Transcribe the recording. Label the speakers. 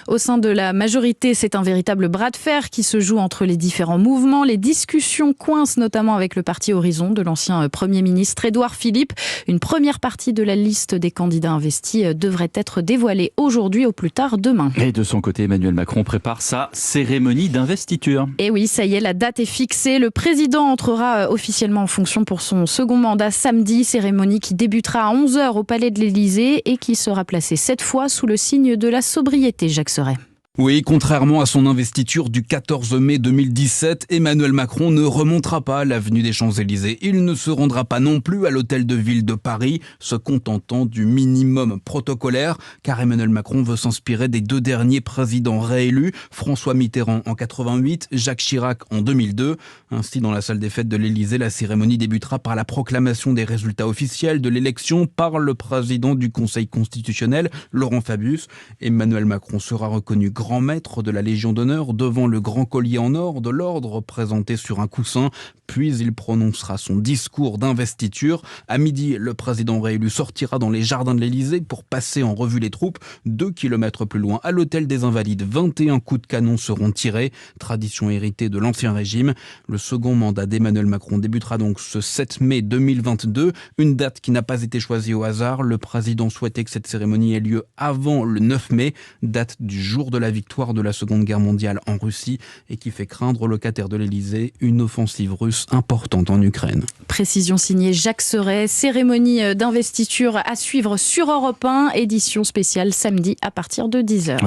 Speaker 1: Au sein de la majorité, c'est un véritable bras de fer qui se joue entre les différents mouvements. Les discussions coincent notamment avec le parti Horizon de l'ancien Premier ministre Édouard Philippe. Une première partie de la liste des candidats investis devrait être dévoilée aujourd'hui au plus tard demain.
Speaker 2: Et de son côté, Emmanuel Macron prépare sa cérémonie d'investiture.
Speaker 1: Et oui, ça y est, la date est fixée. Le président entrera officiellement en fonction pour son second mandat samedi. Cérémonie qui débutera à 11h au Palais de l'Élysée et qui sera placée cette fois sous le signe de la sobriété, Jacques Serret.
Speaker 3: Oui, contrairement à son investiture du 14 mai 2017, Emmanuel Macron ne remontera pas l'avenue des Champs-Élysées. Il ne se rendra pas non plus à l'hôtel de ville de Paris, se contentant du minimum protocolaire, car Emmanuel Macron veut s'inspirer des deux derniers présidents réélus, François Mitterrand en 88, Jacques Chirac en 2002. Ainsi, dans la salle des fêtes de l'Élysée, la cérémonie débutera par la proclamation des résultats officiels de l'élection par le président du Conseil constitutionnel, Laurent Fabius. Emmanuel Macron sera reconnu grand maître de la Légion d'honneur devant le grand collier en or de l'ordre présenté sur un coussin. Puis il prononcera son discours d'investiture. À midi, le président réélu sortira dans les jardins de l'Élysée pour passer en revue les troupes. 2 kilomètres plus loin, à l'hôtel des Invalides, 21 coups de canon seront tirés. Tradition héritée de l'Ancien Régime. Le second mandat d'Emmanuel Macron débutera donc ce 7 mai 2022. Une date qui n'a pas été choisie au hasard. Le président souhaitait que cette cérémonie ait lieu avant le 9 mai, date du jour de la victoire de la Seconde Guerre mondiale en Russie et qui fait craindre aux locataires de l'Élysée une offensive russe importante en Ukraine.
Speaker 1: Précision signée Jacques Serret. Cérémonie d'investiture à suivre sur Europe 1, édition spéciale samedi à partir de 10h.